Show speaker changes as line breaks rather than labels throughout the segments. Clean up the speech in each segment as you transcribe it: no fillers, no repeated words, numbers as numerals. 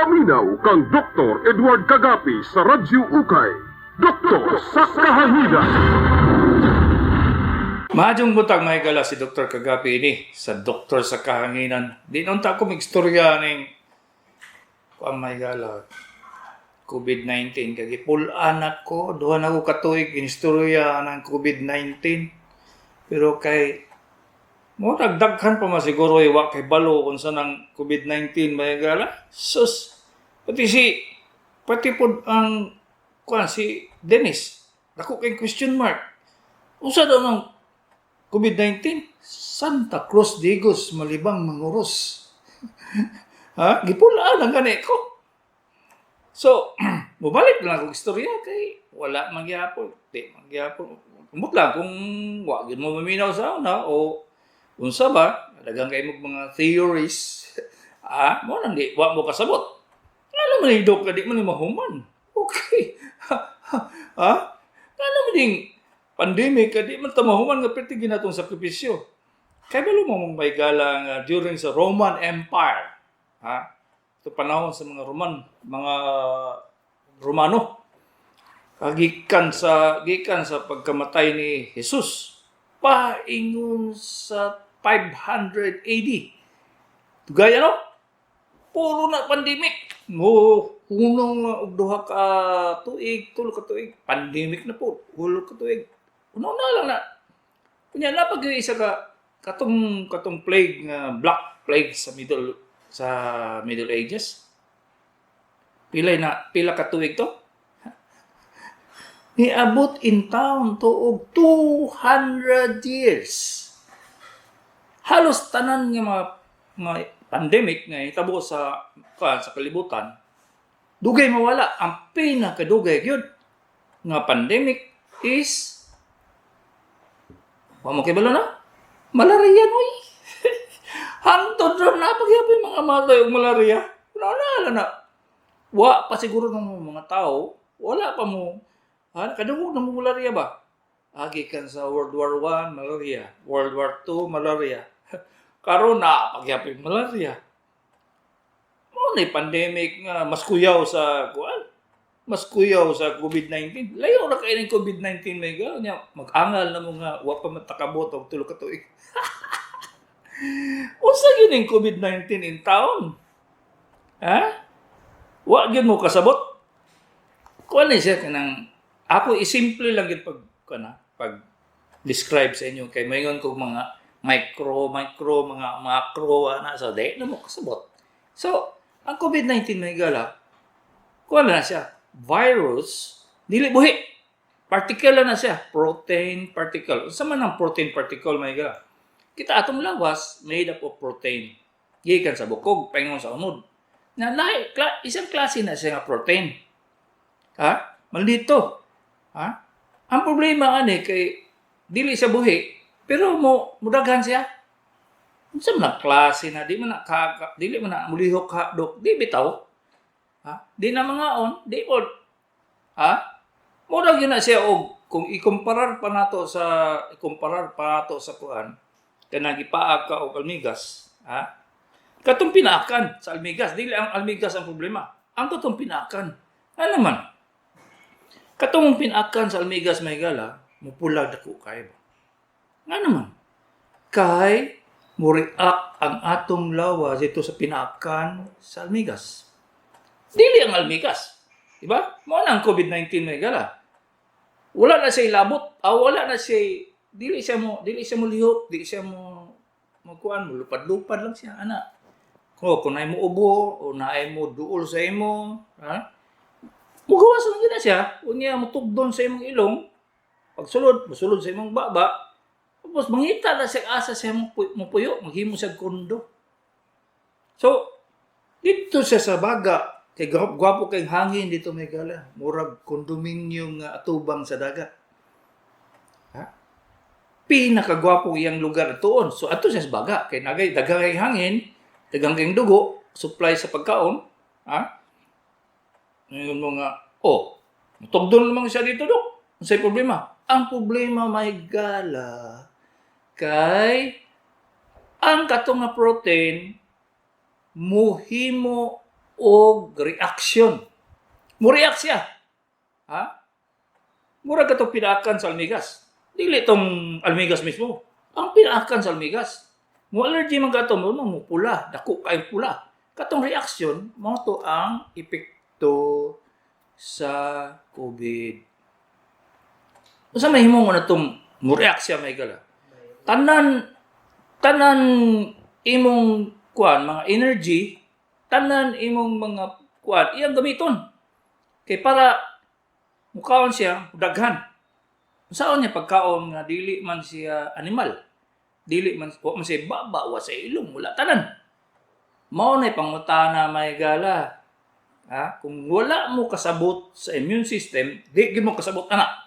Paminaw kang Dr. Edward Kagapi sa Radyo Ukay. Doktor sa Kahanginan.
Mahadyung butang may gala si Dr. Kagapi ini sa Doktor sa Kahanginan. Di nunta ko mag-istorya ng may gala COVID-19. Kaya pulaan ako, duhan ako katuig inistorya ng COVID-19. Pero kay mo nagdaghan pa masiguro iwa kay balo kung saan ang COVID-19 may gala. Sus, pati po ang si Dennis. Ako kay question mark. Usa daw ng COVID-19? Santa Cruz Digos, Malibang, Manguros. Ha? Gipulaan ang gani ko. So, bumalik lang akong istorya kay wala mangyapon. Di mangyapon. Kumot lang kung wag mo maminaw sa una o unsa ba, dagang kayo mga theories. Mo nang di wa mo kasabot. Ano man idok ka di man mahuman. Okay. Ano man ding pandemic ka di man tamahuman nga perti ginatong sakripisyo. Kaya balo mo mong may galang during sa Roman Empire. Ito panahon sa mga Romano. Gikan sa pagkamatay ni Jesus. Paingon sa 500 AD. Gaya no? Puro na pandemic. Unong duha ka tuig, tulo ka tuig. Pandemic na po. Hulo ka tuig. Una lang na. Kunya na pag isa katong plague nga black plague sa Middle Ages. Pila ka tuig to? Niabot in town to og 200 years. Halos tanan nga mga pandemic nga hitabo sa kalibutan. Dugay mawala. Ang pinakadugay gyud nga pandemic is wa mo kibalo na? Malaria noy. Hantod ra na pagyapon mga matay og malaria. Na. Wa pa siguro ng mga tao, wala pa mo. Kadungog na mo malaria ba? Gikan sa World War I, malaria. World War II, malaria. Karon na pagyapon malaria. Mo ni pandemic nga mas kuyaw sa COVID-19. Layo ra kay ning COVID-19 may nya mag-angal na mo nga wa pa matakabot og tulo ka tuig. Unsa gyud ning COVID-19 in town? Wa gyud mo kasabot. Kuan ni siya kanang ako isimple lang gyud pag describe sa inyo kay mayngon kog mga micro mga macro na so di na mo kasabot. So, ang COVID-19 may gala kuan na siya virus dili buhi. Particle na siya, protein particle. Unsa man ang protein particle may gala? Kita atong lawas made up of protein. Gikan sa bukog paingon sa unod. Na isang klase na siya nga protein. Maldito. Ang problema ani kay dili siya buhi, pero mudaghan siya. Unsa man klase na dili man na mulihok hadok, di bitaw. Di na mangaon, di pod. Mura gyud na siya og kung ikumparar pa nato sa kuan kanang gipaak ka og almigas, katong pinaakan sa almigas, dili ang almigas ang problema. Ang katong pinaakan. Ano man? Katong pinaakan sa almigas may gala, mupulag dako kay ba. Nga naman. Kay mo-react ang atong lawas ito sa pinaakan sa almigas. Dili ang almigas. Diba? Mo na ang COVID-19 may gala. Wala na siya labot. Wala na siya dili siya mo lihok, dili siya mo lupad-lupad lang siya ana. Kung naay mo ubo o naay mo duol sa imo, mugawas lang gina siya. Unya mo tugdon sa imong ilong, pagsulod sa imong baba, tapos mangita na siya asa sa imong puyo, maghimo siya kondo. So, dito siya sa baga, kay gwapo kay hangin dito may gala, murag kondominium nga atubang sa dagat. Pinakagwapo iyang lugar itoon. So, ato siya sa baga, kay nagay daghang kay hangin, daghang kay dugo, supply sa pagkaon, ngayon mo nga, tugdon naman siya dito, Dok. Unsay problema? Ang problema may gala kay ang katong nga protein muhimo og reaction. Mo-react siya. Ha? Mura ka itong pinaakan sa almigas. Dili itong almigas mismo. Ang pinaakan sa almigas. Mo allergy man ka ito, mo pula, dako kayong pula. Katong reaction, mo to ang epekto sa COVID. Sa may himo mo na itong mo-react siya may gala. Tanan imong kuan mga energy, tanan imong mga kuan iyang gamiton. Kay para mukaon siya daghan. Saan niya pagkaon nga dili man siya animal. Dili man siya baba wa sa ilong wala tanan. Mao nay pangutana may gala. Ha? Kung wala mo kasabot sa immune system, di gyud mo kasabot ana.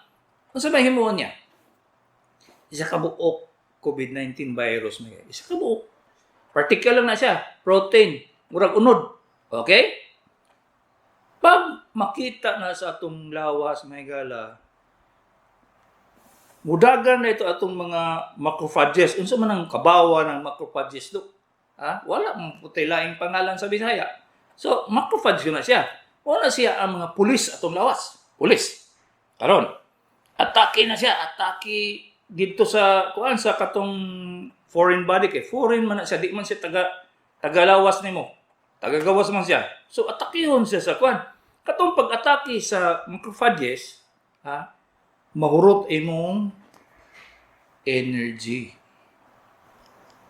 Unsa may himuon niya? Isa ka buok COVID-19 virus may. Isa ka buok. Particle lang na siya, protein, murag unod. Okay? Pag makita na sa atong lawas may gala, mudagan na ito atong mga macrophages. Unsa man ang kabawa ng macrophages do? Ha? Wala mong putilaing pangalan sa Bisaya. So, macrophage na siya. Wala siya ang mga pulis atong lawas. Pulis. Karon, atake na siya. Atake dito sa kuan sa katong foreign body kay foreign man na siya, di man siya tagalawas nimo. Tagagawas man siya. So, atakehon siya sa kuan. Katong pag-atake sa macrophages, ha, mahurot imong energy.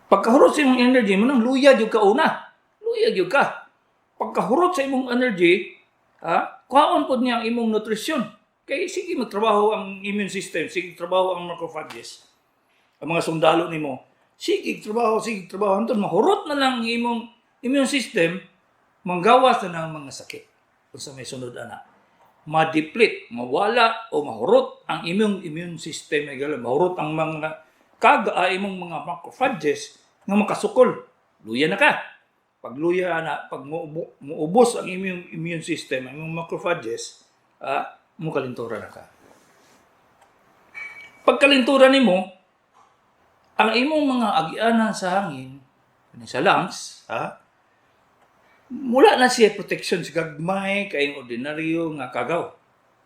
Pagkahurot sa imong energy, manang luya jud ka una. Luya jud ka. Pagkahurot sa imong energy, kuhaon pod niya ang imong nutrisyon. Kay sige magtrabaho ang immune system, sige trabaho ang macrophages. Ang mga sundalo nimo, sige trabaho anton mahurot na lang ang imong immune system, manggawas na ng mga sakit. Kung sa may sunod ana, ma-deplete, mawala o mahurot ang immune system ay gala, mahurot ang mga imong mga macrophages nga makasukol. Luya na ka. Pag luya na, pag muubos ang immune system, ang imong macrophages, mukalintura na ka. Pag kalintura nimo, ang imong mga agianan sa hangin, sa lungs, mula na siya protection sa gagmay, kayong ordinaryo nga kagaw.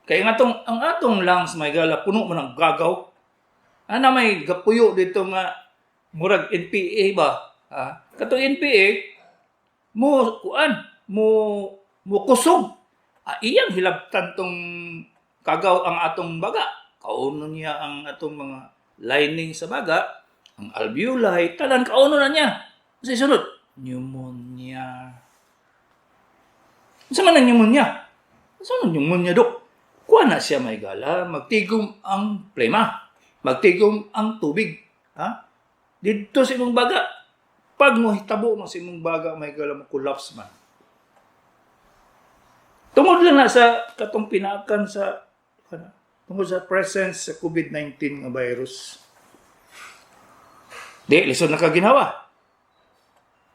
Kaya ang atong lungs may gala, puno man ang gagaw. Ana may gapuyo dito nga, murag NPA ba? Katong NPA, mo kusog. Iyang hilabtan tong kagaw ang atong baga. Kauno niya ang atong mga lining sa baga, ang alveoli, tanan kauno na niya. Kasi sunod, pneumonia. Sa man ang pneumonia? Sa man pneumonia, dok? Kuha na siya may gala, magtigom ang plema, magtigom ang tubig. Dito sa imong baga, pag mo hitabo mo sa imong baga, may gala mo collapse man. Tungod lang na sa katong pinakan sa tungod sa presence sa COVID-19 nga virus. Di, lisod na kaginawa.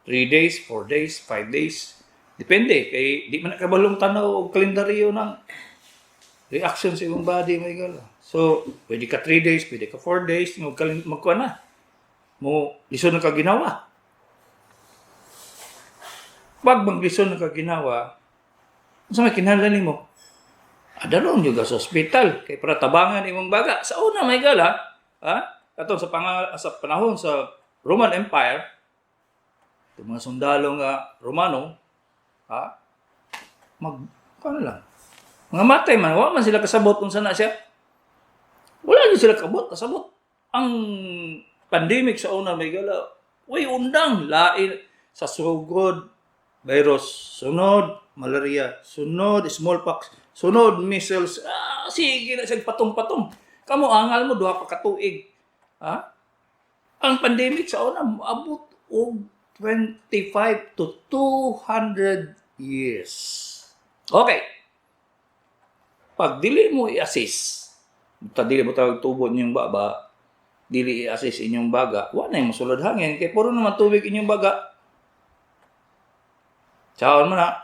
3 days, 4 days, 5 days. Depende. Kay di man nakabalong tanaw o kalendaryo ng reaction sa imong body, may gala. So, pwede ka 3 days, pwede ka 4 days, magkuha na. Mo, lisod na kaginawa. Pag maglisod na kaginawa, sa may kinahanglan nimo, adalon yung sa ospital kay para tabangan imong baga. Sa una may gala, katong sa panahon sa Roman Empire, itong mga sundalo nga Romano, mga matay man, wala man sila kasabot kung saan na siya. Wala din sila kasabot. Ang pandemic sa una may gala, undang, lain sa sugod, virus, sunod, malaria, sunod, smallpox, sunod, measles, sige na siyang patong-patong. Kamu angal mo, duha pa katuig. Ang pandemic sa una, abot og 25 to 200 years. Okay. Pag dili mo i-assist, dili mo tawag tubo ninyong baba, dili i-assist inyong baga, wala yung masulod hangin, kaya puro naman tubig inyong baga. Saan mo na,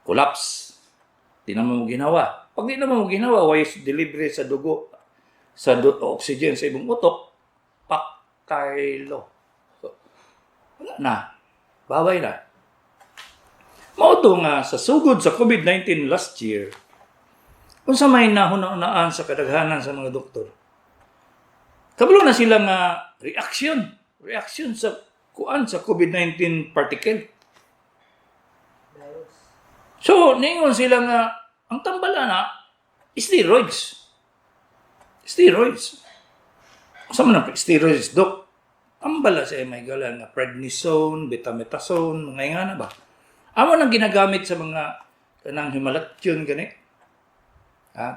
collapse. Di naman mo ginawa. Pag di naman mo ginawa, wise delivery sa dugo, sa oxygen sa ibang utok, pakaylo. So, wala na. Babay na. Maod Todo nga sa sugod sa COVID-19 last year, kung sa may nahuna-unaan sa kadaghanan sa mga doktor, kabalo na sila nga reaction sa COVID-19 particle. So, ningon sila nga, ang tambala na, steroids. Sa man ang steroids, Dok? Tambala siya may gala nga prednisone, betamethasone, mga nga na ba? Amo nang ginagamit sa mga kanang himalatyon gani.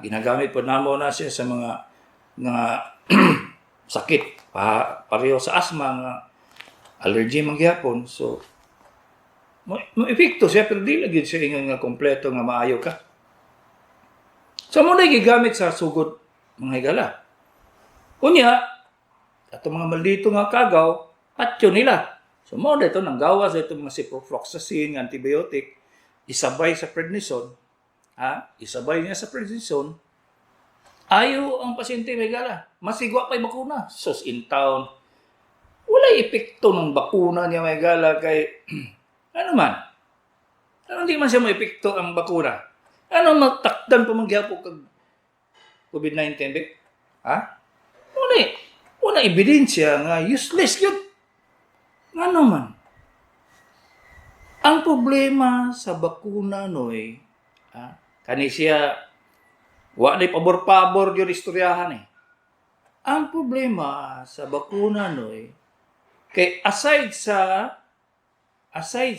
Ginagamit po namo na siya sa mga sakit pareho sa asma nga allergy man gyapon. So mo epekto siya pero di lagi siya ingon nga kompleto nga maayo ka. So mo na gigamit sa sugod mga higala. Unya ato mga maldito nga kagaw patyo nila. So mo dito nang gawas ito mga ciprofloxacin nga antibiotic isabay sa prednisone. Isabay niya sa prednisone. Ayo ang pasyente may gala. Masigwa pa'y bakuna. Sus in town. Wala epekto ng bakuna niya may gala kay ano man. Hindi man siya may epekto ang bakuna. Ano magtakdan pa magyapo kag COVID-19 be? Wala ebidensya nga useless yun. Ano man. Ang problema sa bakuna noy, kani siya wa na pabor-pabor yung istoryahan eh. Ang problema sa bakuna noy, kay aside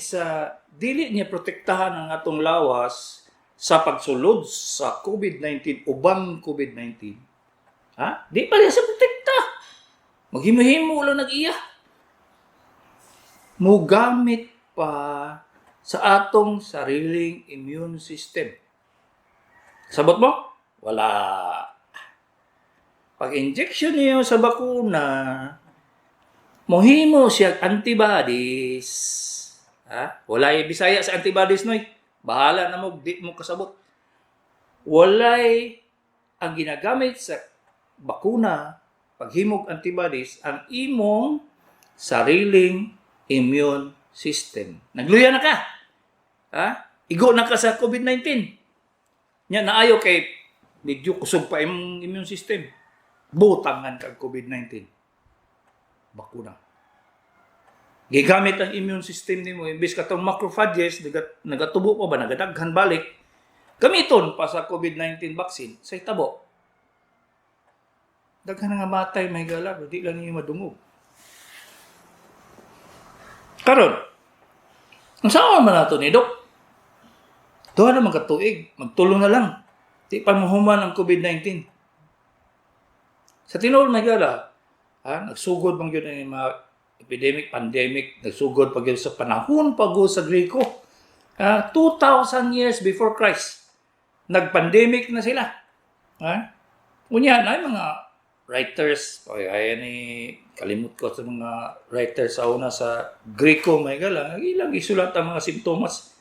sa dili niya protektahan ang atong lawas sa pagsulod sa COVID-19 ubang COVID-19. Di pa niya sa protekta. Maghimo-himo lang nag-iya. Mugamit pa sa atong sariling immune system. Sabot mo? Wala. Pag-injection niyo sa bakuna, mohimo siya antibodies. Wala Bisaya sa antibodies noy. Bahala na mo, di mo kasabot. Walay ang ginagamit sa bakuna, paghimog antibodies, ang imong sariling immune system. Nagluya na ka. Igo na ka sa COVID-19. Nya naayo kay medyo kusog pa imong immune system. Butangan kag COVID-19. Bakuna. Gigamit ang immune system nimo imbis katong macrophages nagatubo pa ba nagadaghan balik. Gamiton pa sa COVID-19 vaccine sa itabo. Daghan nga matay may gala, di lang niyo madungog. Karon, ang saan man nato ni Dok? Doon na magkatuig, magtulong na lang. Di pa mahuman ang COVID-19. Sa tinuod may gala, nagsugod bang yun ang mga pandemic, nagsugod pag yun sa panahon pag sa Greco. 2,000 years before Christ, nag-pandemic na sila. Unya na yung mga writers, kalimut ko sa mga writers sa una sa Greco, may gala, ilang isulat ang mga simptomas.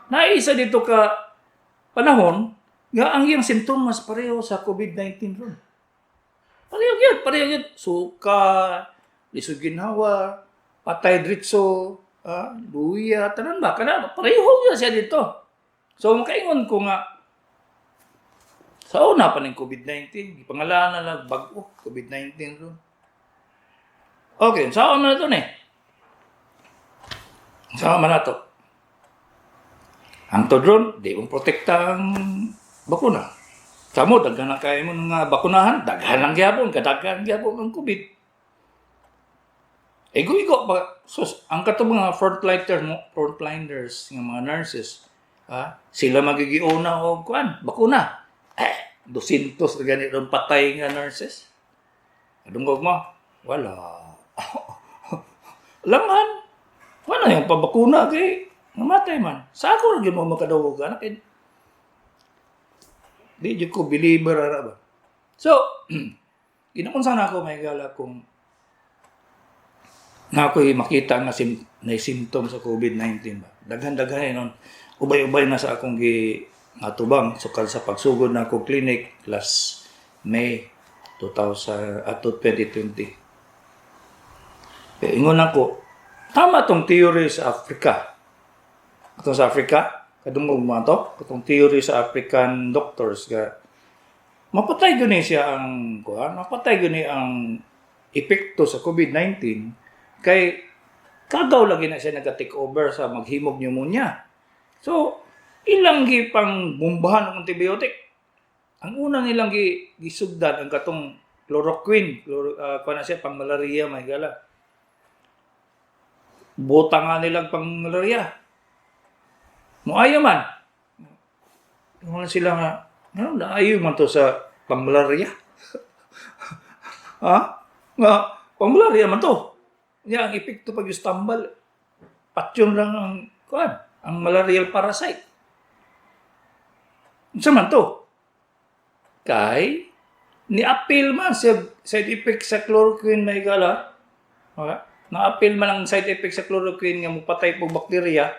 Naisa dito ka panahon, nga ang iyang simptomas pareho sa COVID-19 ron. Pareho yun. Suka, lisuginhawa, patay dritso, luya, tanan ba? Pareho yun siya dito. So, makaingon ko nga, sa una pa ng COVID-19, ipangalanan na lang bago, COVID-19 ron. Okay, saan man na ito Saan man na ito? Ang todron, di mong protekta ang bakuna. Samo, daghan na kayo mo ng bakunahan, daghan lang gyapon, kadaghan gyapon ang COVID. Ego pa. So, ang katong mga frontliners, ng mga nurses, sila magigiuna o bakuna. 200 na ganito patay nga nurses. Adungog mo? Wala. Langan. Wala yung pabakuna kay namatay man. Sa ako rin mo makadawagan. Di ko believer ba. So, ginakunsa na ako may gala kung na ako'y makita nga na symptom sa COVID-19 ba. Daghan-daghan nun. Ubay-ubay na sa akong atubang sukal sa pagsugod na ako clinic last May 2020. Ingon ako, tama tong theory sa Africa. Itong sa Africa, kadungog mo to, katong theory sa African doctors nga mapatay gani siya ang kuan, mapatay gani ang epekto sa COVID-19 kay kagaw lagi na siya nag-take over sa maghimog pneumonia. So, ilang gi pang bombahan ng antibiotic. Ang una nilang gisugdan ang katong chloroquine, kuan na siya pang malaria may gala. Bota nga nilang pang malaria. Muayo man. Wala sila nga, ano, naayo man to sa pang malaria. Ha? Nga, pang malaria man to. Nga, ang epekto pag yung tambal, patyon lang ang, kuan, ang malarial parasite. Isa man to. Kay, ni-appeal man sa side effect sa chloroquine may gala. Okay? Na-appeal man ang side effect sa chloroquine nga mupatay po bakterya.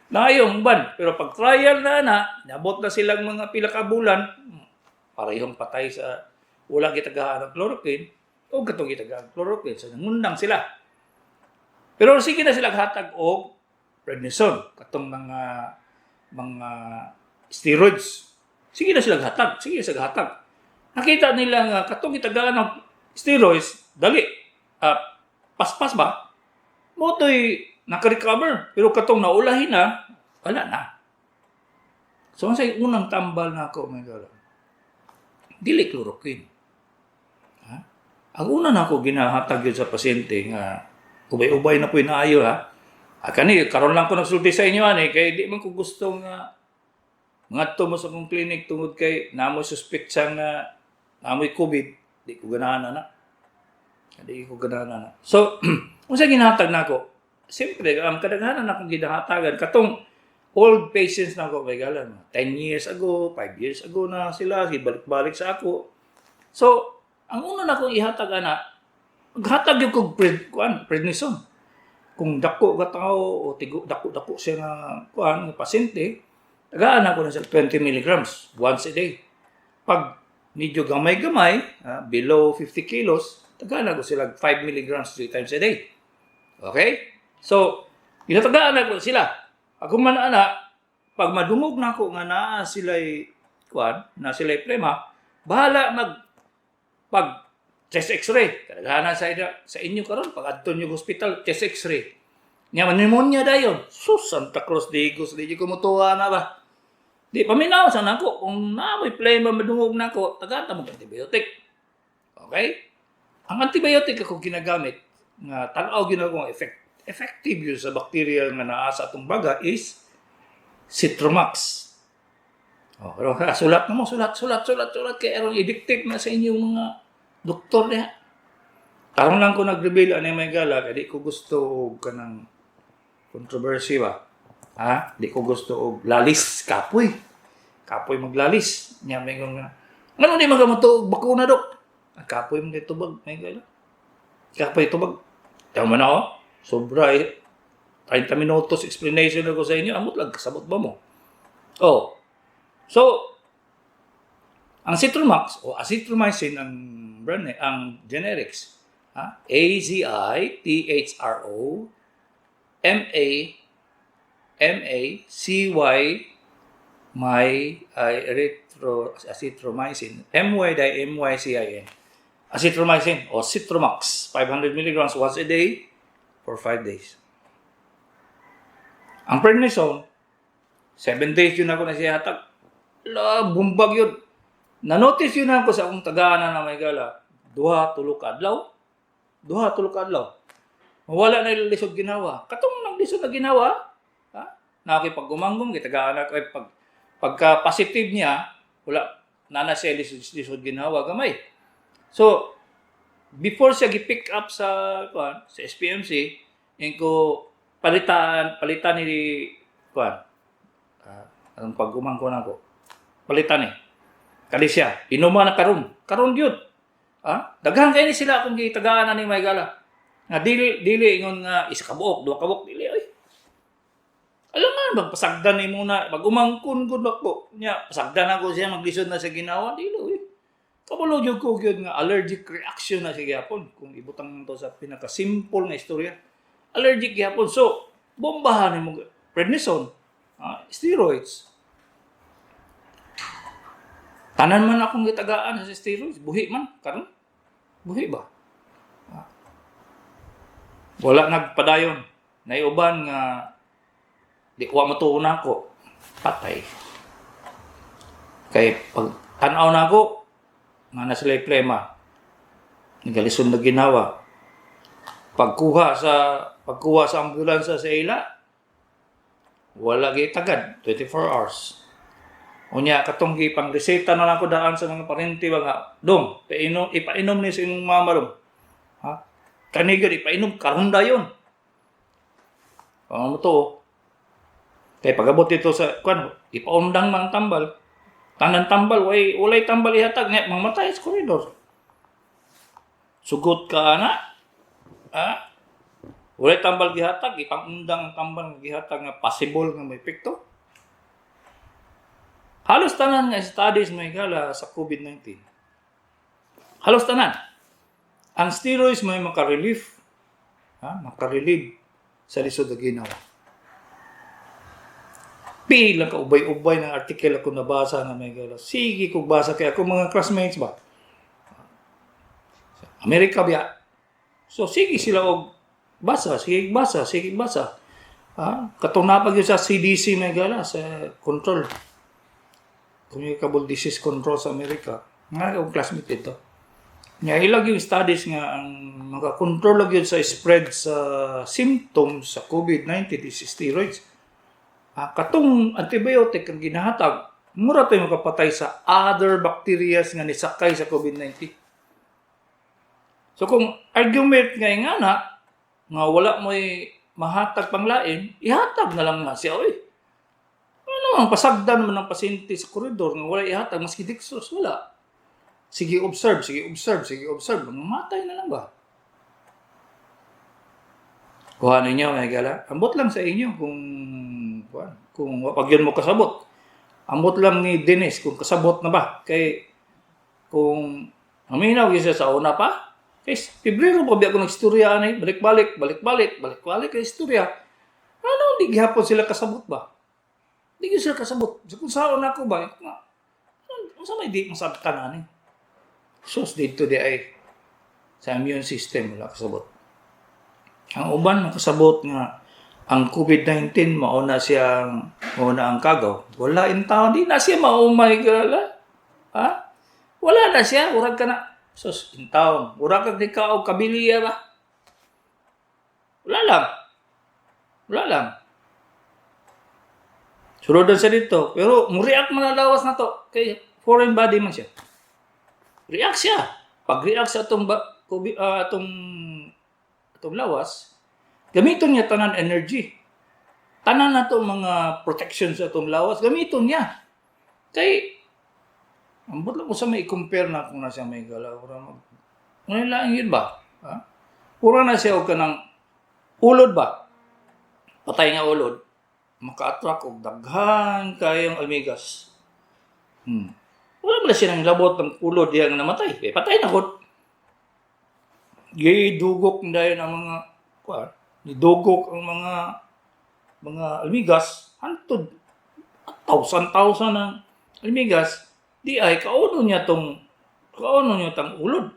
Naayong ban. Pero pag trial na, nabot na silang mga pila ka bulan, parehong patay sa wala gitagahan ng chloroquine o katong gitagahan ng chloroquine. So, nangundang sila. Pero sige na sila hatag o prednisone, katong mga steroids. Sige na sila hatag. Sige na sila hatag. Nakita nila nga katong gitagahan ng steroids, dali. Paspas ba? Moto'y naka-recover. Pero katong naulahin na, wala na. So, ang sa'yo unang tambal na ako, my God, dili chloroquine. Ha? Ang una na ako ginahatag yun sa pasyente nga, ubay-ubay na po inaayo, ha? Kani, karon lang ko nagsulti sa inyo, kaya di man ko gusto nga ngadto mo sa akong clinic tungod kay namoy suspect nga namoy COVID, di ko ganahan na. Di ko ganahan na. So, kung sa ginahatag na ako, siyempre, ang kadaghanan na akong ginahatagan, katong old patients na ako, may galan, 10 years ago, 5 years ago na sila, balik-balik sa ako. So, ang una na akong ihatag na, maghatag yung kong prednisone. Kung dako ka tao, o dako siya nga, pasyente, tagaan ako na sa 20 milligrams once a day. Pag medyo gamay-gamay, below 50 kilos, tagaan ako sila 5 milligrams 3 times a day. Okay? So, ginatagaan ako sila. Ako man pag madungog na ako nga naa sila'y prema, bahala pag chest x-ray. Kadaghanan sa inyo karon pag adto niyo hospital, chest x-ray. Nya pneumonia dayon. Sus, Santa Cruz de Igos, di ko mutuwa na ba? Di paminaw sa nako kung naamoy plema madungog na ako, tagata mo antibiotic. Okay? Ang antibiotic ako ginagamit nga tanaw ginagawang effective yun sa bacterial nga naa sa atong baga is Citromax. Pero sulat kay aron i-dictate na sa inyong mga doktor niya. Karon lang ko nag-reveal anay may gala kay di ko gusto og kanang controversy ba. Di ko gusto og lalis kapoy. Kapoy maglalis. Nya may nga ngano di magamuto og bakuna dok. Kapoy mo dito bag may gala. Kapoy tubag. Tama na ako. Sobra 30 minutos explanation ako sa inyo. Amot lang, kasabot ba mo? So, ang Citromax o azithromycin ang brand ang generics. AZITHRO azithromycin MYCIN azithromycin o Citromax 500 milligrams once a day for 5 days. Ang prednisone 7 days yun ako na siya hatag. Bumbag yun. Na-notice yun ako sa akong tagaana na may gala. 2-3 adlaw. Mawala na yung lisod ginawa. Katong nang lisod na ginawa, nakakipag-gumanggong, kitagaana ko, pagka-positive niya, wala, na siya lisod ginawa, gamay. So, before siya gi-pick up sa SPMC, yung ko palitan ni ang pag-umangko na ko. Palitan Kali siya, inuman na karon yun. Daghan kayo ni sila kung gitagaan na ni Maygala. Nga dili ingon nga isa ka buok, 2 ka buok, dili ay. Alam nga, magpasagdan ni muna, mag-umangkon good ko. Nya, pasagdan ako siya, maglisod na sa ginawa, dili ay. Kabulo yung ko yun nga, allergic reaction na siya gihapon. Kung ibutang to sa pinaka-simple nga istorya. Allergic gihapon. So, bombahan mo prednisone. steroids. Tanan man akong gitagaan sa steroids, buhi man, karon. Buhi ba? Wala nagpadayon. Naiuban nga di wa matuon ako, patay. Kay pag tanaw na ako, nga na sila plema. Nagalisod na ginawa. Pagkuha sa ambulansya sa ila, wala gitagad 24 hours. Unya katong gipang reseta na lang ko daan sa mga parente ba nga, dong, ipainom ni sa imong mama dong. Ha? Kanigod ipainom karon dayon. Ano to? Kay pagabot dito sa kuan, ipaundang mang tambal. Tanan tambal walay tambal ihatag nga mamatay sa koridor. Sugot ka ana? Ha? Walay tambal gihatag, ipangundang ang tambal nga gihatag nga possible nga may epekto. Halos tanan nga studies may gala sa COVID-19. Halos tanan. Ang steroids may makarelief, makarelieve sa lisod na ginawa. Pila ka ubay-ubay ng artikel ako nabasa na may gala. Sige kung basa kaya ako mga classmates ba? Amerika biya. So sige sila og basa. Katong napag yun sa CDC may gala sa control. Communicable Disease Control sa Amerika. Nga akong classmate ito. Nga ilag yung studies nga ang makakontrol lang yun sa spread sa symptoms sa COVID-19 is steroids. Katong antibiotic ang ginahatag, mura tayo makapatay sa other bacteria nga nisakay sa COVID-19. So kung argument nga nga wala mo'y mahatag panglain, ihatag na lang na siya, oy. Ano ang pasagdan naman ng pasyente sa koridor nga wala ihatag, maski dextrose, wala. Sige observe. Mamatay na lang ba? Kuha ninyo, may gala. Ambot lang sa inyo kung wapag yun mo kasabot. Ambot lang ni Dennis kung kasabot na ba. Kay kung aminaw isa sa una pa, kay Pebrero pa biya ko nagstorya na balik-balik kay istorya. Ano, di gihapon sila kasabot ba? Di sila kasabot. Kung saan ako ba, sa may di masabtan na ni. Sus dito di ay sa immune system wala kasabot. Ang uban makasabot nga ang COVID-19 mauna ang kagaw. Wala in taon di na siya maumay gala. Ha? Wala na siya, urag ka na. Sus in taon, urag ka di ka og kabiliya ba? Wala lang. Suludan siya dito. Pero, react man na lawas na to. Kay foreign body man siya. React siya. Pag-react sa atong lawas, gamiton niya tanan energy. Tanan na itong mga protection sa atong lawas, gamiton niya. Kay, ambot lang ko sa may i-compare na kung na siya may gala. Ngayon lang yun ba? Pura na siya o ka ng ulod ba? Patay nga ulod. Maka-attract og daghan kayong almigas. Wala ba siya ng labot ng ulod yang namatay? Patay na ko. Gidugok na ang mga nidugok ang mga almigas hantod 1,000 ng almigas di ay kauno niya tang ulod.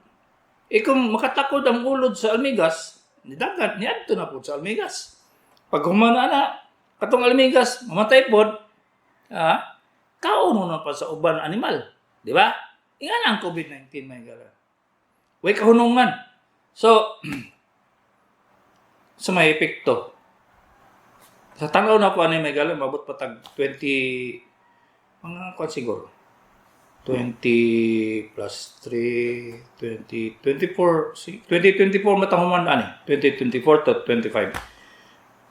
Kung makatakod ang ulod sa almigas, nidagat niadto na po sa almigas. Pag humana na katong almigas, mamatay pod, kauno na pa sa uban animal. Di ba? Iyan ang COVID-19, may gala. Way kahunungan. So, sa may epekto. Sa tanaw na ko ano may gala, mabot pa tag 20, mga kwan siguro. 20 plus 3, 20, 24, 2024 matahuman, 2024 to 25.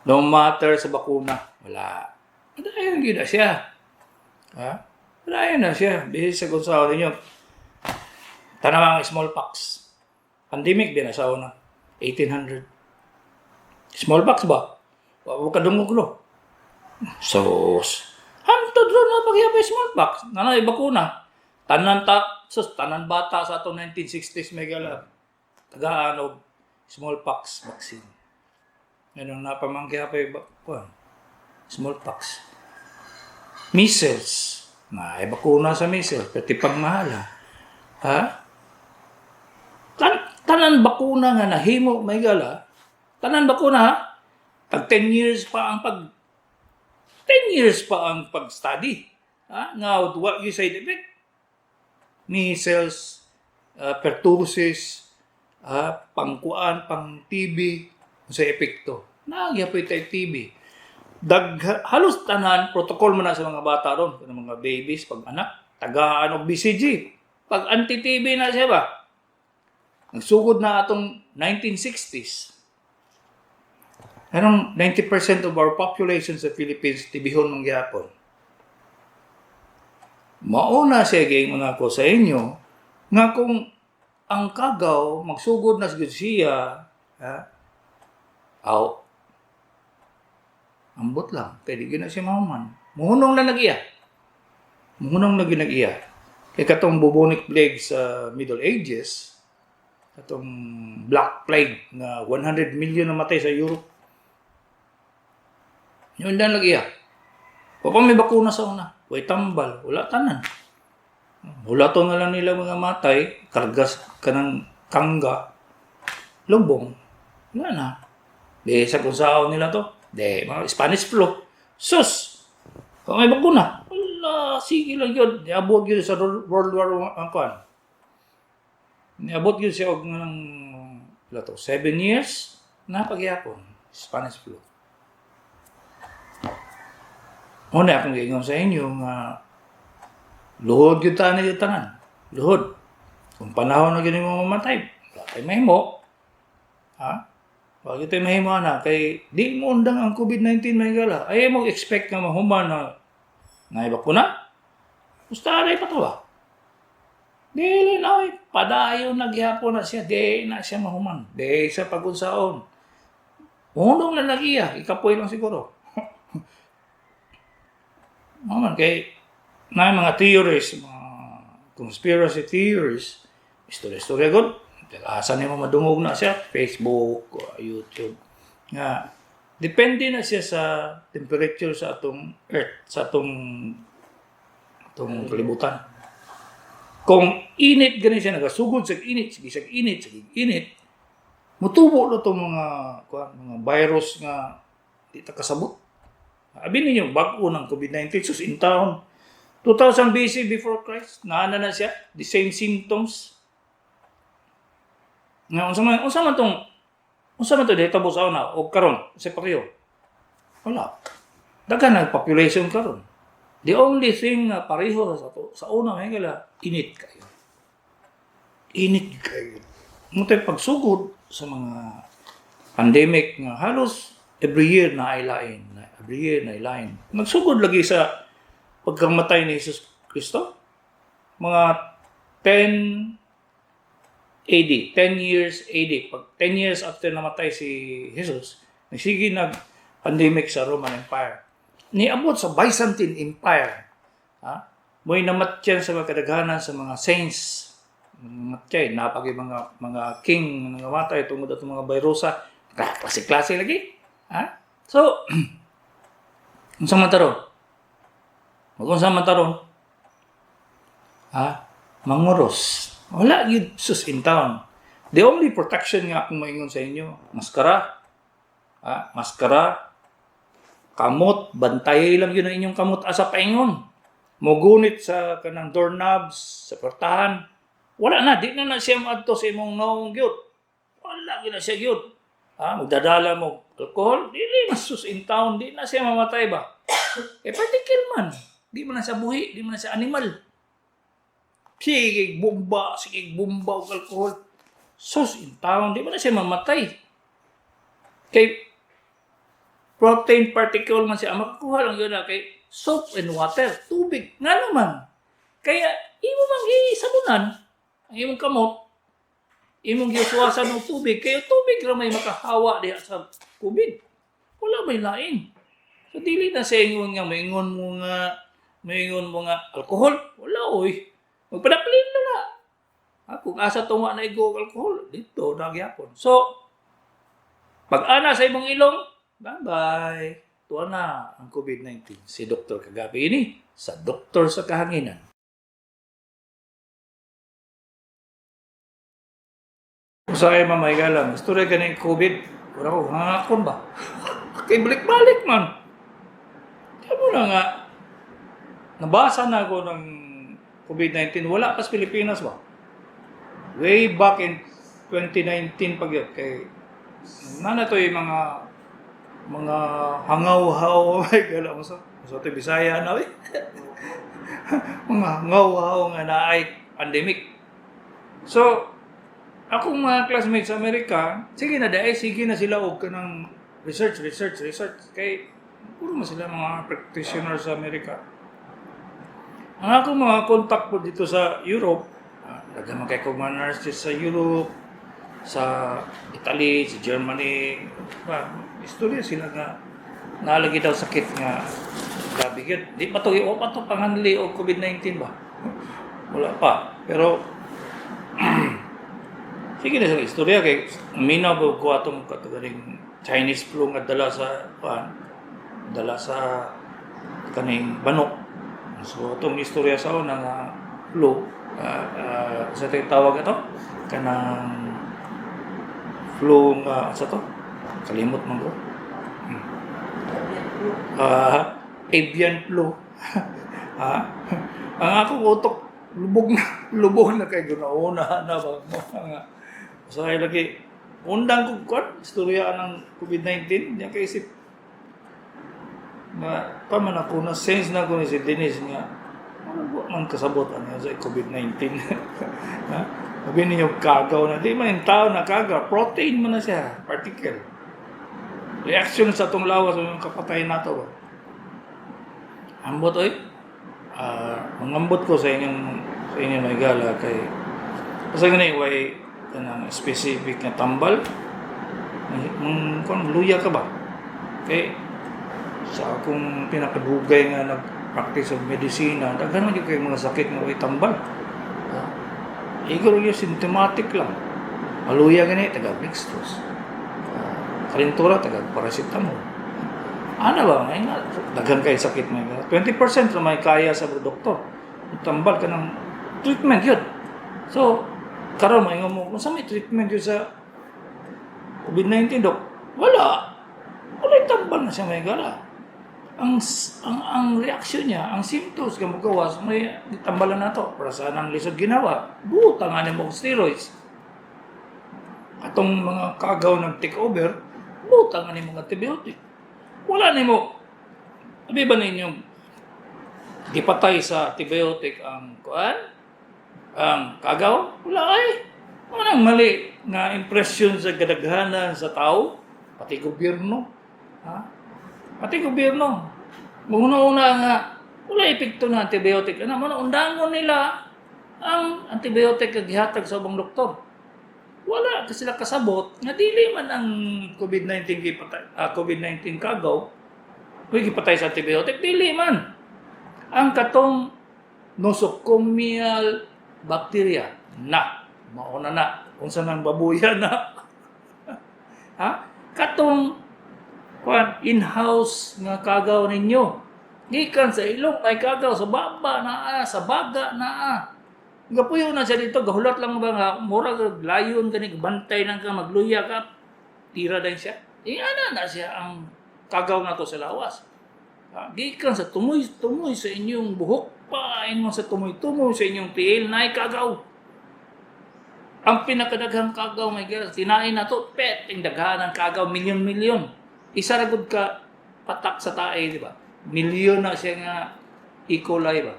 No matter sa bakuna, wala. Padayon yun na siya. Padayon na siya. Bihis sa kunsawa ninyo. Tanawang smallpox. Pandemic din na sa una. 1800. Smallpox ba? Huwag ka dungog lo. So, hantod ron na pagyapay smallpox. Nanay bakuna. Tanan bata sa atong 1960s may gala. Tagaan og smallpox vaccine. Yan ang napamangkihapay smallpox. Measles. May bakuna sa measles. Pati pagmahala. Ha? Tanan bakuna nga nahimo, may gala. Tanan bakuna, ha? Pag 10 years pa ang pag-study. Ha? Nga, what you side effect? Measles, pertussis, pangkuan, pang TB, sa epekto. Nagyapoy tayo TB. Halos tanan, protocol mo na sa mga bata ron, sa mga babies, pag anak, tagaan og BCG. Pag anti-TB na siya ba? Nagsugod na atong 1960s. Anong 90% of our population sa Philippines, tibihon ng gyapon. Mauna siya gayong mga ko sa inyo, nga kung ang kagaw, magsugod na siya, ambot lang, kaya di na siya mahuman. Muhunong na nag-iya. Kaya katong bubonic plague sa Middle Ages, katong Black Plague na 100 million na matay sa Europe, yun na nag-iya. Papa may bakuna sa una, way tambal, wala tanan. Wala to nga lang nila mga matay, kargas ka ng kangga, lubong, wala na. Di sa kung saan nila to, di, mga Spanish flu. Sus! Kung may bakuna, wala, sige lang yun. Niabot yun sa World War I. Niabot yun siya ng 7 years na pagyapon. Spanish flu. Una akong giingon sa inyo nga luhod yun tayo na yung tanan. Luhod. Kung panahon na ganun mo mamatay, wala tayo mahimo. Ha? Bakit tayo mahimo na? Kay di mo undang ang COVID-19 may gala. Ay mo expect nga mahuman na naibak ko na? Gusta na ipatawa. Dili na ay padayon nagyapon na siya. Di na siya mahuman. Di sa pagunsaon. Unong na nag-iya. Ikapoy lang siguro. Maman kay na mga theories, mga conspiracy theories, istorya gud. Asa nimo madungog na siya Facebook, YouTube. Nga depende na siya sa temperature sa atong earth, sa atong kalibutan. Kung init gani siya nagasugod sa init, sige init, mutubo na itong mga virus nga di ta kasabot. Abi ninyo, bago ng COVID-19, sus in town, 2000 BC before Christ, naana na siya, the same symptoms. Nga, unsa man to dito busaw na, o karon, sa pareho. Wala. Dagan ang population karon. The only thing na pareho sa una, may kala, init kayo. Mutay pagsugod sa mga pandemic nga halos every year na ay lain. Nagsugod lagi sa pagkamatay ni Jesus Cristo. Mga 10 AD, 10 years AD. Pag 10 years after namatay si Jesus, nagsige nag-pandemic sa Roman Empire. Niabot sa Byzantine Empire. Mo'y namatyan sa mga kadaghanan sa mga saints. Namatyan, napagi mga king, mga matay, tungod at mga bayrosa. Klase-klase lagi. So, unsa man taron? Manguros. Wala yun sus in town. The only protection nga akong maingon sa inyo, maskara. Maskara. Kamot, bantay lang yun ang inyong kamot asa paingon. Mugunit sa kanang doorknobs, sa portahan. Wala na, di na siya maadto sa imong naong gyud. Wala gyud na siya gyud. Magdadala mo alcohol, dili na sus in town, di na siya mamatay ba? Particle man. Di mo na siya buhi, di mo na siya animal. Sige bomba o alcohol. Sus in town, di mo na siya mamatay. Kay protein particle man siya, makakuha lang yun na kay soap and water, tubig. Nga naman. Kaya, imo mang isabunan, ang imong kamot, imong giusuwasan ng tubig, kaya tubig lang may makahawa diha sa COVID. Wala may lain. So, dili na sa ingon nga, maingon mo nga alcohol. Wala, oy. Magpadaplin na. Kung asa tunga na igo alcohol, dito, nagyapon. So, pag ana sa imong ilong, bye-bye. tuwa na ang COVID-19. Si Dr. Kagabi ini, sa Doktor sa Kahanginan. Usay mamay ka lang, istorya ka ng COVID, wala ko, hangakon ba? Kay balik-balik man. Kaya mo na nga, nabasa na ako ng COVID-19, wala pa sa Pilipinas ba? Way back in 2019 pag yun, kay nana to yung mga hangaw-haw, ay gala mo sa Bisaya na, mga hangaw-haw nga na ay pandemic. So, akong mga classmates sa Amerika, sige na sila og kanang research. Kay puro man sila mga practitioners sa Amerika. Ang akong mga contact po dito sa Europe, nagdaman kay kong mga nurses sa Europe, sa Italy, sa Germany, istorya sila nga nalagi daw sakit nga grabe yun. Di pa to panganli o COVID-19 ba? Wala pa. Pero sige na sa istorya kay minaw ko atong katagaring Chinese flu nga dala sa kaning banok. So atong istorya sa una nga flu sa tawag ito kanang flu nga sa to kalimot man ko. Avian flu. Ang akong utok lubog na kay ginauna na ba nga. So ay lagi undang ko istorya ng COVID-19 niya kay isip na paman ako na sense na ko ni si Dennis nga ano man kasabot niya sa COVID-19. Sabi niyo kagaw na di man yung tao na kagaw protein man na siya particle reaction sa itong lawas o yung kapatay nato ba ambot mangambot ko sa inyong may gala kay kasi ganun way kanang specific na tambal kung luya ka ba kay sa akong pinakadugay nga nag-practice of medicina daghan man yung kay mga sakit nga way tambal igor yung symptomatic lang maluya gani taga Victus kalintura taga paracetamol ano ba may daghan kay sakit may 20% na may kaya sa doktor tambal ka ng treatment yun so karon may mo kung sa may treatment yun sa COVID-19 dok wala yung tambal na siya may gala ang reaksyon niya ang symptoms ka magawas may tambalan na to para saan ang lisod ginawa buta nga ni mo steroids atong mga kagaw ng take over buta nga ni mga antibiotic wala ni mo abi ba ninyong gipatay sa antibiotic ang ang kagaw? Wala ay. Manang mali nga impresyon sa kadaghanan sa tao, pati gobyerno. Pati gobyerno. Una-una nga, wala epekto ng antibiotic. Undangon nila ang antibiotic na gihatag sa ubang doktor. Wala kasi sila kasabot nga dili man ang COVID-19 COVID-19 kagaw, gipatay sa antibiotic, dili man. Ang katong nosocomial bacteria na mauna na unsa nang babuya na katong in-house nga kagaw ninyo gikan sa ilong ay kagaw sa baba na sa baga na gapuyo na siya dito gahulat lang ba nga murag layon kani bantay nang ka magluya ka tira din siya ana na siya ang kagaw na to sa lawas gikan sa tumoy sa inyong buhok pain mo sa tumoy sa inyong tiil na kagaw. Ang pinakadaghang kagaw may gira tinain na to pet ang daghanan kagaw milyon. Isa ra gud ka patak sa tae di ba? Milyon na siya nga E. coli ba.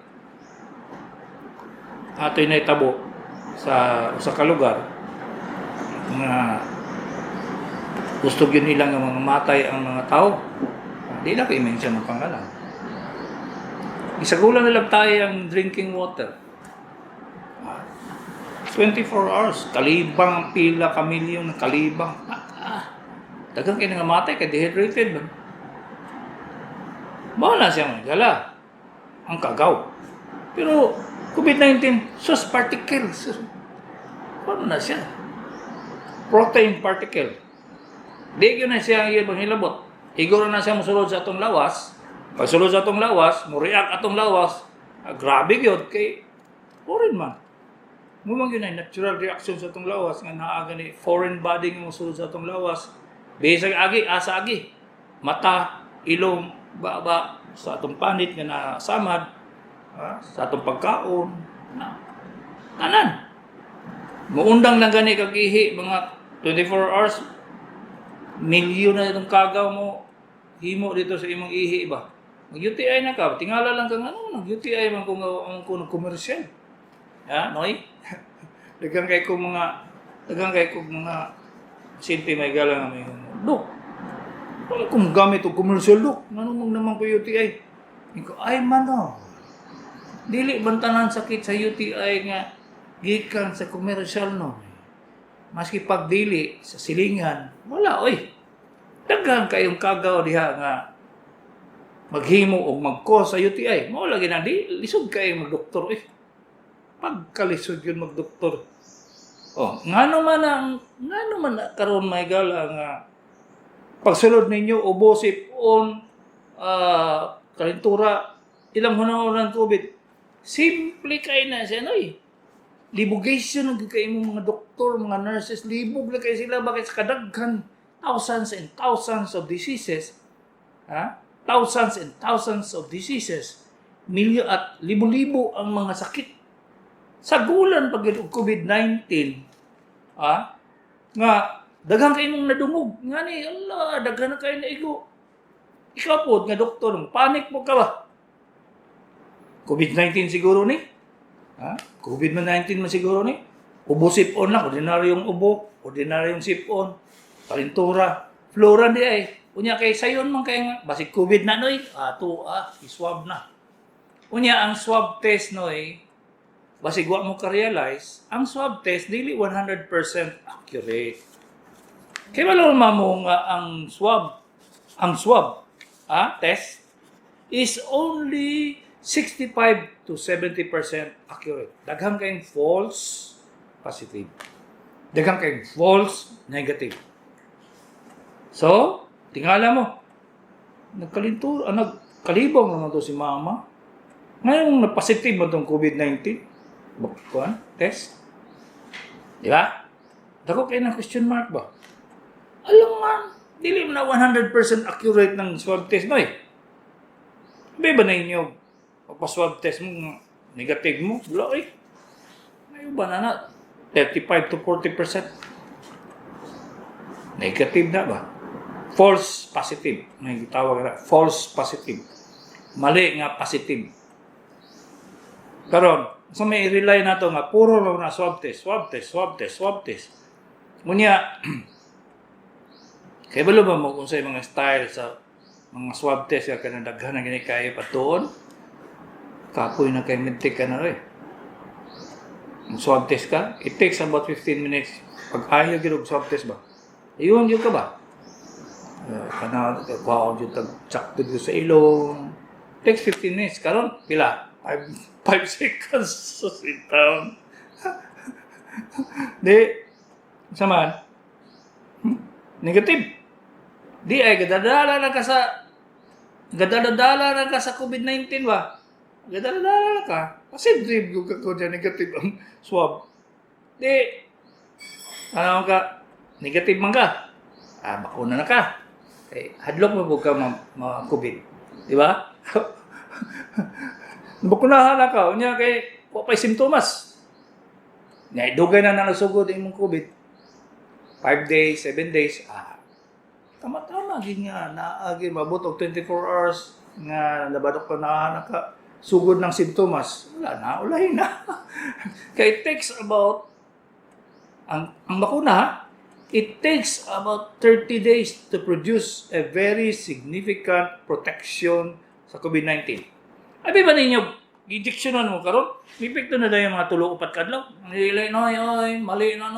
Ato'y naitabo sa kalugar nga gusto yun nila nga mga matay ang mga tao. Di na ka-mention ng pangalan. Isagulan na lang tayo ang drinking water. 24 hours, kalibang pila, kamilyon, kalibang. Dagang kayo nga matay, kaya dehydrated ba? Bahala siya magala. Ang kagaw. Pero, COVID-19, sus particles. Paano na siya? Protein particle. Di yun na siya ang ibang hilabot. Igor na siya mosulod sa atong lawas. Pag sulod sa atong lawas, mo react atong lawas. Grabe gyud kay foreign man. Mo man gyud ay natural reaction sa atong lawas nga naa gani foreign body nga mosulod sa atong lawas. Bisag agi, asa agi. Mata, ilong, baba sa atong panit nga nasamad, sa atong pagkaon, tanan. Muundang lang gani kag ihi mga 24 hours. Milyon na itong kagaw mo himo dito sa imong ihi ba. Mag-UTI na ka, tingala lang kang ano, nag-UTI man kung nag-commercial. Noy? dagang kay kong mga sinti may galang may dok. Wala kong gamit o commercial dok. Ano mong naman ko UTI? Iko ay mano. Dili bantanan sakit sa UTI nga gikan sa commercial no. Maski pagdili sa silingan, wala oy. Daghang kayong kagaw diha nga maghimo o mag-cause sa UTI. Mao lagi na di lisod kay magdoktor Pagkalisod yun magdoktor. Ngano man karon may gala nga pagsulod ninyo ubo sipon kalintura ilang hunahon COVID. Simple kay na siya noy. Libugation ng kay imong mga doktor, mga nurses, libog na kay sila bakit sa kadaghan thousands and thousands of diseases. Thousands and thousands of diseases. Milyon at libo-libo ang mga sakit. Sa gulan pag COVID-19, nga daghang kay imong nadungog. Nga ni, daghan na kayo na igo. Ikaw po, nga doktor, panic mo ka ba? COVID-19 siguro ni? COVID-19 man siguro ni. Ubo sipon lang, ordinaryong ubo, ordinaryong sipon, kalintura, flora di ay. Unya kay sayon man kay nga, basig COVID na noy, iswab na. Unya ang swab test noy, basig wa mo ka-realize, ang swab test dili 100% accurate. Kaya wala mo nga ang swab test is only 65 to 70% accurate. Daghang kayong false positive. Daghang kayong false negative. So, tingala mo. Nagkalibang naman to si mama. Ngayon, na-positive mo itong COVID-19. Test. Di ba? Dako kayo ng question mark ba? Alam nga, dili mo na 100% accurate ng swab test mo Sabi ba na inyo? Pagpa-swab test mo, negative mo, wala Ngayon ba na 35 to 40%? Negative na ba? False positive. May tawag na, false positive. Mali nga positive. Karon, so may i-rely na to nga, puro lang na swab test. Ngunya, kaya balo ba mo kung sa mga style sa mga swab test ka na daghan na ginikaya pa doon? Kapoy na kay medtech ka na rin. Swab test ka, it takes about 15 minutes. Pag ayaw yun swab test ba? Ayun yun ka ba? Kuhaon yun tag-check dito sa ilong. Takes 15 minutes. Karon pila? 5 seconds. So sit down. Di, saman, negative. Di ay, gadadala na ka sa COVID-19 ba? Gadala ka. Kasi drip yung ko dyan, negative ang swab. Di, ano ka, negative man ka. Bakuna na ka. Hadlok mo ka ma-COVID. Di ba? Bakunahan na ka. Unya kay, wapay simptomas. Dugay na nasugod yung COVID. 5 days, 7 days. Tama-tama. Naagin, mabot og 24 hours nga labadok ka na sugod ng simptomas, wala na, ulahin na. Kaya it takes about, ang bakuna, it takes about 30 days to produce a very significant protection sa COVID-19. Abi ba ninyo, injectionan mo karon? Epekto na daw yung mga tulo-upat kadlaw. Nilay, mali na,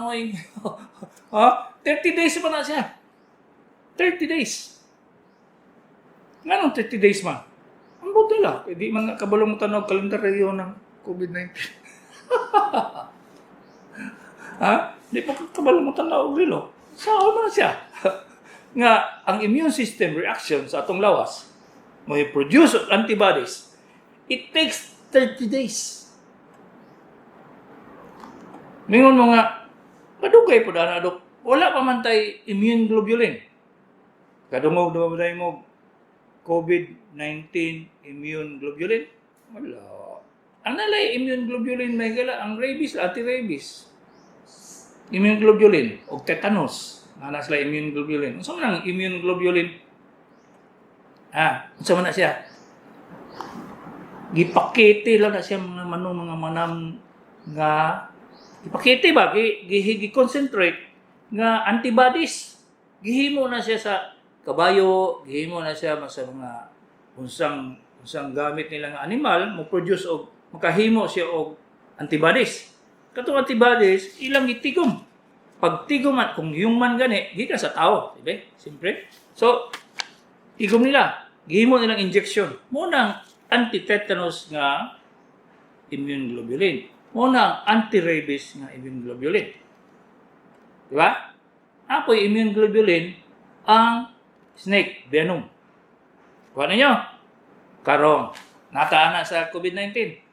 30 days pa na siya. 30 days. Nga 30 days man? Ang buti lang. Hindi man nga kabalong mo tanaw kalendaryo ng COVID-19. Hindi pa kabalong mo tanaw rilo. Saan mo na siya? nga ang immune system reaction sa atong lawas may produce of antibodies, it takes 30 days. Mingon mo nga, madugay po na dok, wala pa man tay immune globulin. Kadungog na mo COVID-19 immune globulin? Wala. Ang nalay immune globulin may gala, ang rabies, anti-rabies. Immune globulin o tetanus. Nana sila immune globulin. Unsa man ang immune globulin? Unsa man na siya? Gipakete lang na siya mga manam nga ipakete ba gi-concentrate nga antibodies. Gihimo na siya sa kabayo, gihimo na siya sa mga unsang gamit nila nga animal mo produce og makahimo siya og antibodies. Katong antibodies ilang gitigom. Pag tigom at kung human gani gikan sa tao, dibe? Siyempre. So tigom nila, gihimo nilang injection. Mo nang anti-tetanus nga immune globulin. Mo nang anti-rabies nga immune globulin. Di ba? Apoy immune globulin ang snake venom. Kuha ninyo? Karong nataan na sa COVID-19.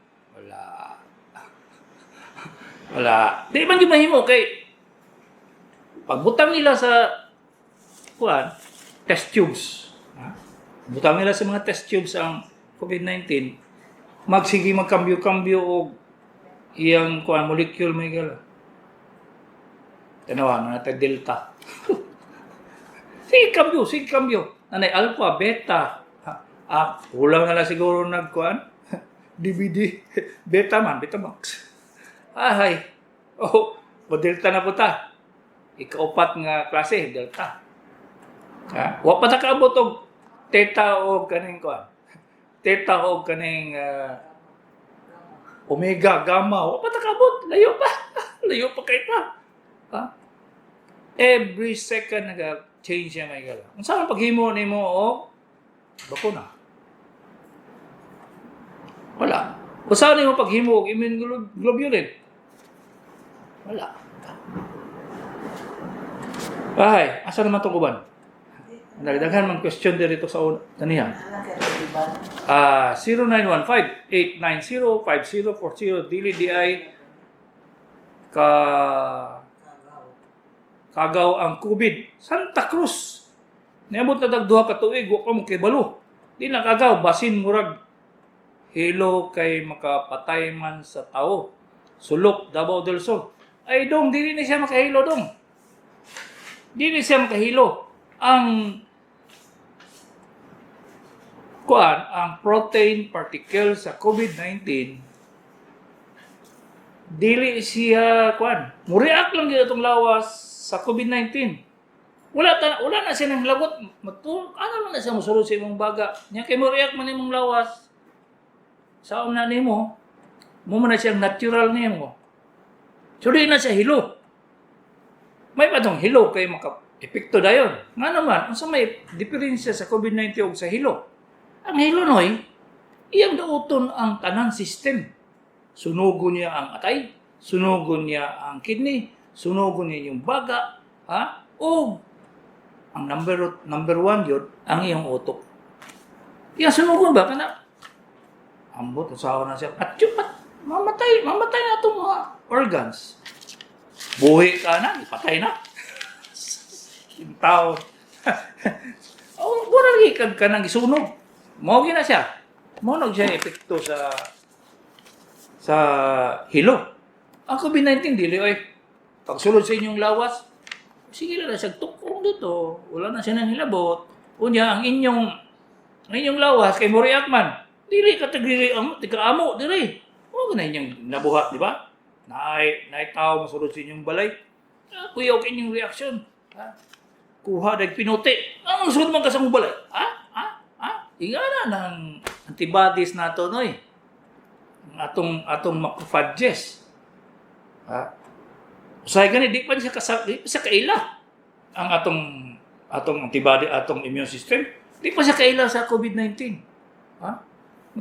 Wala. Di man mahimo kay pagbutang nila sa test tubes. Butang nila sa mga test tubes ang COVID-19, magsige magkambyo-kambyo og iyang molecule may gala. Tanawa na natin delta. Sige kambyo. Nanay alpha, beta. Kulang na lang siguro DVD. Beta max. Delta na po ta. Ikaupat nga klase, delta. Wa pa ta kaabot og theta o kaning theta o kaning omega, gamma. Wa pa ta kaabot. Layo pa kay pa. Every second nag-change siya may gala. Kung saan paghimo nimo og bakuna? Wala. Kung saan nimo paghimo og immune globulin? Wala. Asa naman itong uban? Nagdaghan mang question dito sa kaniya. 0915-890-5040 dili di ay kagaw ang COVID. Santa Cruz. Niabot na dagduha ka tuig, wa pa mo kay balo. Di na kagaw, basin murag hilo kay makapatay man sa tao. Sulok, Davao del Sur. Ay dong, dili na siya makahilo dong. Dili siya makahilo. Ang protein particle sa COVID-19 dili siya mo-react lang gyud atong lawas sa COVID-19. Wala na siya nang lagot. Ano man na siya mosulod sa imong baga. Nya kay mo-react man imong lawas sa una nimo, mo man na siyang natural nimo. So di na siya hilo. May patong hilo kay maka-epekto dayon. Nga naman, unsa may diferensya sa COVID-19 ug sa hilo? Ang hilo noy, iyang dauton ang tanan system. Sunugon niya ang atay, sunugon niya ang kidney, sunugon niya yung baga, o ang number one yun, ang iyong utok. Iyang sunugon ba? Kana, ambot, usawa na siya. At mamatay na itong mga organs. Buhi ka na, ipatay na. Yung tao. Mura lagi ka nang isunog. Mawagi na siya. Mawag siya epekto sa hilo. Ang COVID-19, dili ay pagsulod sa inyong lawas, sige lang na siya tukong dito. Wala na siya nang hilabot. Unya, ang inyong lawas, kay Moriak man, dili ka amo, dili. Huwag na inyong nabuhat, di ba? Naitaw masulod sa inyong balay. Kuyaw ka inyong reaksyon. Kuha dag pinuti. Ang sunod man ka sa mong balay. Ingana ng antibodies nato noy. Atong macrophages. Usay gani di pa siya kaila. Ang atong antibody, atong immune system, di pa siya kaila sa COVID-19.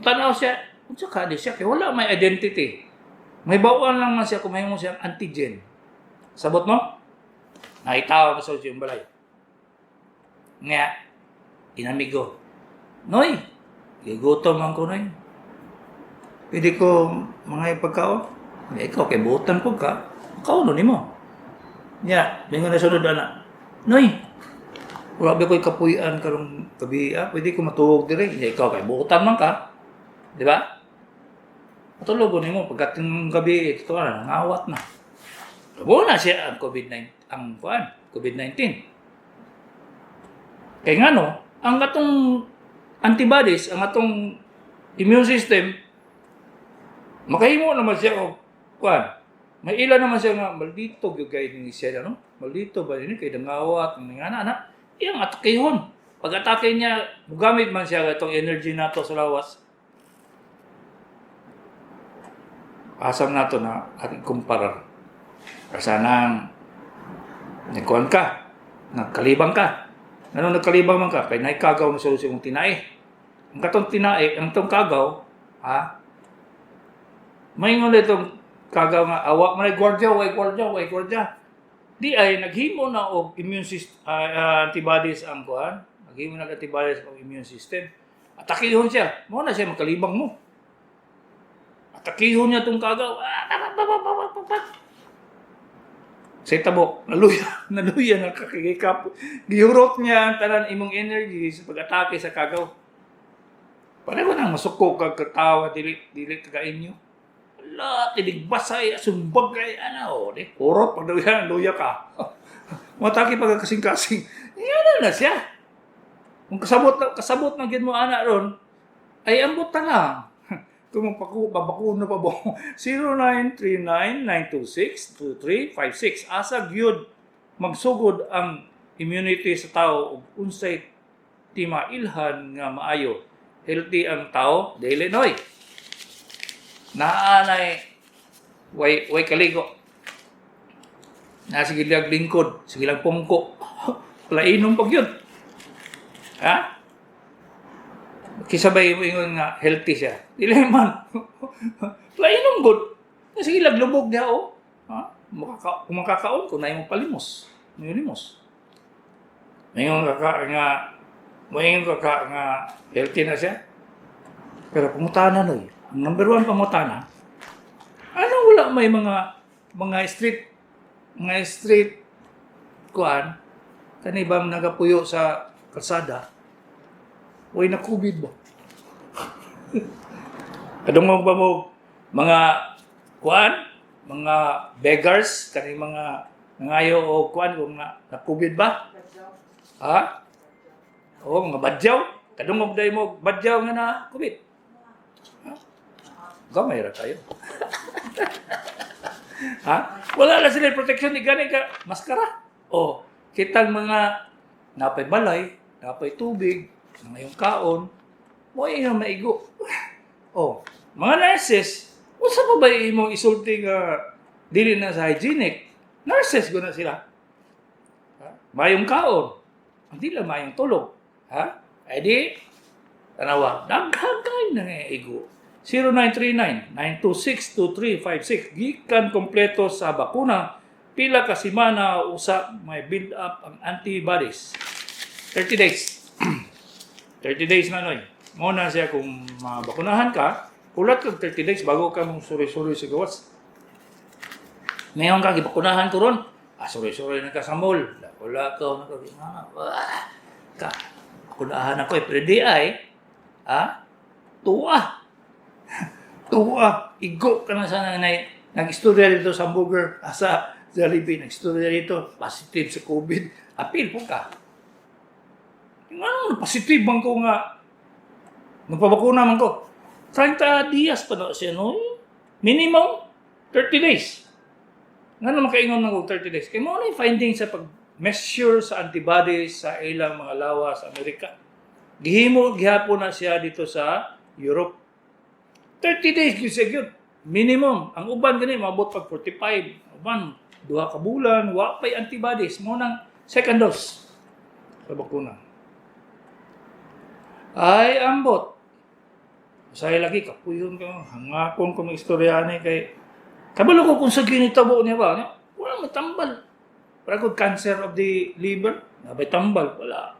Tanaw siya, unsa ka di siya kay wala may identity. May bawaan lang man siya kung may mo siyang antigen. Sabot mo? Naitaw ka sa iyong balay. Nga, inamigo. Noy, gigutom man ko, Noy. Pwede ko mga ipagkaon. Ikaw, kay butan po ka. Kauno ni mo. Nya, mingon na sunod ana. Noy, wala ba ko'y kapuyan karong gabi, pwede ko matuhog dire. Nya, ikaw, kay butan man ka. Di ba? Matulog ni mo. Pagkating gabi, ito na, nangawat na. Labo na siya ang COVID-19. Kaya nga no, ang atong antibodies, ang atong immune system, makahimo naman siya o may ilan naman siya nga maldito yung kay ni siya, no? Maldito ba yun? Kay dangawat, ng nga na, iyang atakehon. Pag atake niya, mugamit man siya itong energy nato sa lawas. Asam nato na ating kumparar. Kasanang nagkuhan ka, nagkalibang ka. Ano nagkalibang man ka? Kaya naikagaw na solusyon mong tinae. Ang katong tinae, ang itong kagaw, may nga itong kagaw nga, awak man ay gwardiya. Di ay, naghimo na o immune system, antibodies ang kuhan. Naghimo na antibodies o immune system. Atakihon siya. Mo na siya makalibang mo. Atakihon niya itong kagaw. Sa tabo, naluya na kakikap. Gihurot niya ang tanan imong energy sa pag-atake sa kagaw. Pareho nang masuko kag katawa dili kagain nyo. Ala, tinigbasay, sumbag kay di kurot pag luya ka. Matake pag kasing-kasing. Yan na siya. Kung kasabot na gid mo ana ron, ay ambot ta lang. Kung babakuna pa mo, 0939-926-2356. Asa gyud magsugod ang immunity sa tao ug unsay timailhan nga maayo. Healthy ang tao, dili noy. Naanay way kaligo. Na sige lang lingkod, sige lang pungko. Plainom pag yun. Ha? Kisabay mo yung nga healthy siya. Dili man. Plainom good. Sige lang lubog niya Ha? Kung makakaon ko na yung palimos. Limos. Ngayon kaka nga healthy na siya. Pero pangutana no. Ang number 1 pangutana. Ano wala may mga street kuan kanibang nagapuyo sa kalsada. Way na COVID ba? Kadung ba mo mga kuan, mga beggars kani mga nangayo o kuan kung na COVID ba? Ha? Mga badyaw. Kadung mo day mo badyaw nga na COVID. Ha? Gamay ra kayo. Ha? Wala na sila protection ni gani ka maskara. Kitang mga napay balay, napay tubig, ngayong kaon, mo yung maigo. Mga nurses, usa pa ba imong isulti nga dili na sa hygienic? Nurses guna sila. Mayong kaon, hindi lang mayong tulog. Ay di, tanawa, daghagay na nga igo. 0939-926-2356. Gikan kompleto sa bakuna. Pila ka semana usa may build up ang antibodies. 30 days. 30 days na noy. Muna siya kung mabakunahan ka, ulat kag 30 days bago ka mong suri-suri sa gawas. Ngayon ka gibakunahan ko ron. Suri-suri na ka sa mall. Wala ka ka. Bakunahan ako pero di ay tuwa. Tuwa, igo ka na sana nag-istorya dito sa hamburger, sa Jollibee, nag-istorya dito, positive sa COVID. Apil po ka. Positive bang ko nga, magpabakuna man ko. 30 dias pa na siya, no? Minimum, 30 days. Nga naman kaingon ng 30 days. Kaya mo na yung findings sa pag-measure sa antibodies sa ilang mga lawa sa Amerika. Gihapon na siya dito sa Europe. 30 days yun. Minimum. Ang uban gani maabot pag 45. Uban 2 ka bulan, wa pay antibodies mo nang second dose sa bakuna. Ay ambot. Say lagi kapuyon ka, hangakon ko may istorya ni kay kabalo ko kung sa ginitabo niya ba. Wala matambal. Parang cancer of the liver, nabay tambal, wala.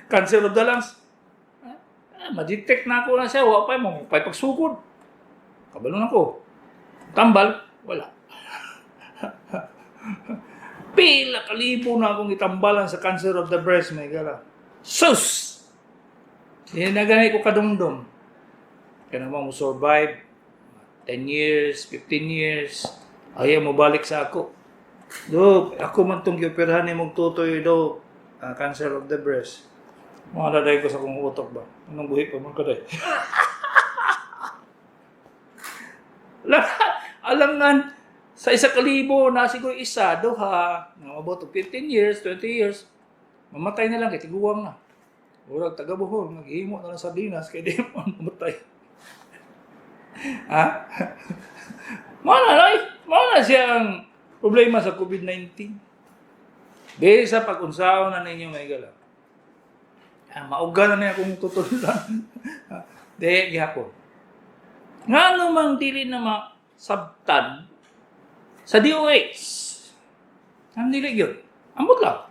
Cancer of the lungs, ma-detect na ako na siya, wala pa mo, pagsugod. Kabalon ako. Tambal, wala. Pila kalibo na akong itambalan sa cancer of the breast, may gala. Sus! Hinaganay ko kadumdum. Kaya naman mo survive 10 years, 15 years, ayaw mo balik sa ako. Dok, ako man itong gioperahan ni mong tutoy, Dok. Cancer of the breast. Mga daday ko sa kong utok ba? Anong buhi pa mga kaday? Alangan, sa 1,000, na siguro isa, duha, mabot 15 years, 20 years, mamatay na lang, kaya tiguwang na. Urag, taga-buhol, naghihimo na lang sa dinas, kaya di mo mamatay. Ha? Mana siyang problema sa COVID-19. Di sa pag-unsaon na ninyo may gala. Mauga na niya kung tutulunan. Di, gihapon. Nga namang dili na masabtan sa DOH. Ang dili yun. Ambot lang.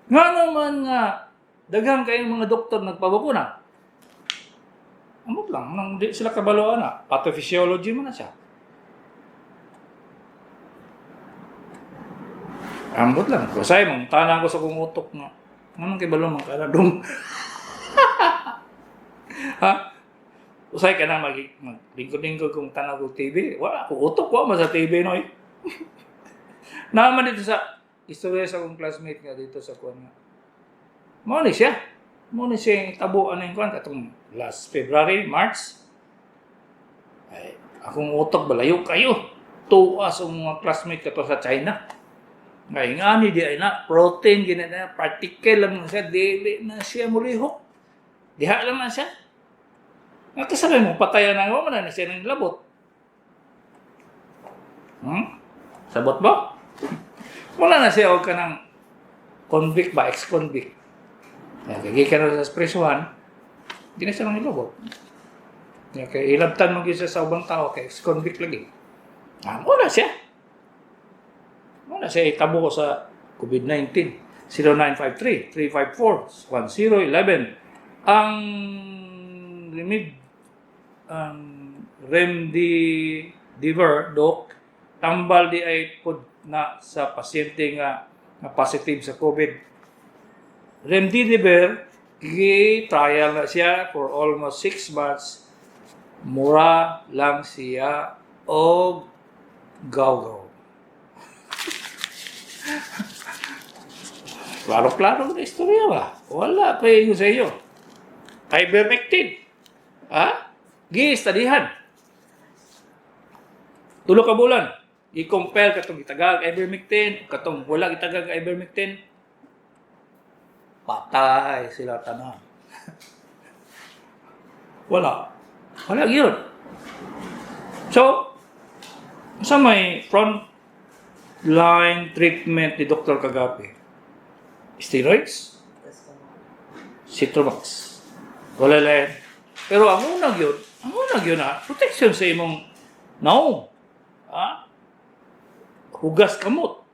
Nga naman nga, daghang kayong mga doktor nagpabakuna. Ambot lang. Nang di sila kabaloan na. Pathophysiology mo na siya. Ambot lang. Kasi mong tanang ko sa kumutok nga. Anong kibalo mga karadong? Ha? Usay ka na maglingkod-lingkod kung tanaw ko TV. Wala, utok ko sa TV, no? Naman dito sa istorya sa akong classmate nga dito sa kuwan nga. Muna siya. Muna siya yung tabuan na yung kuwan. Katong last February, March. Ay, akong utok, balayo kayo. Tuwas ang mga classmate ka to sa China. Ngayon nga ni di ay na, protein, ginana, particle lang na siya, dili na siya mulihok. Diha lang na siya. Nakasabay mo, patayan na nga, na siya ng labot. Sabot ba? Wala na siya, huwag ka ng convict ba, ex-convict. Kaya ka na sa presuhan, hindi na siya ng labot. Kaya ilabtan mo siya sa ubang tao, kaya ex-convict lagi. Wala siya. Wala siya itabo ko sa COVID-19. 0953-354-1011. Ang remdesivir, Dok, tambal di ay pud na sa pasyente nga positive sa COVID. Remdesivir, trial na siya for almost 6 months. Mura lang siya o gaw-gaw. Klaro-klaro na istorya ba? Wala pa yun sa iyo. Ivermectin. Ha? Gi-studihan. 3 ka bulan. I-compare katong itagag ivermectin, katong wala itagag ivermectin. Patay sila tanan. Wala. Wala yun. So, sa may front line treatment ni Dr. Kagapi. Steroids? Citromax. Wala lang. Pero ang unang yun na, protection sa imong naong. Ha? Hugas kamot.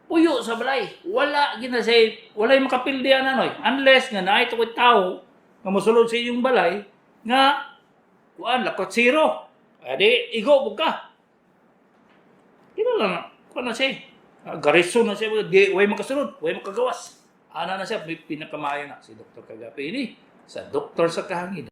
Puyo sa balay. Wala ginasay, wala yung makapildihan na noy. Unless nga na ito ko'y tao nga musulod sa iyong balay, nga, lakot zero. Adi, igo po ka. Kino lang, kuha na siya. Garison na siya, way makasunod, way makagawas. Ana na siya, pinakamayo na si Dr. Kagapi ini sa doktor sa kahanginan.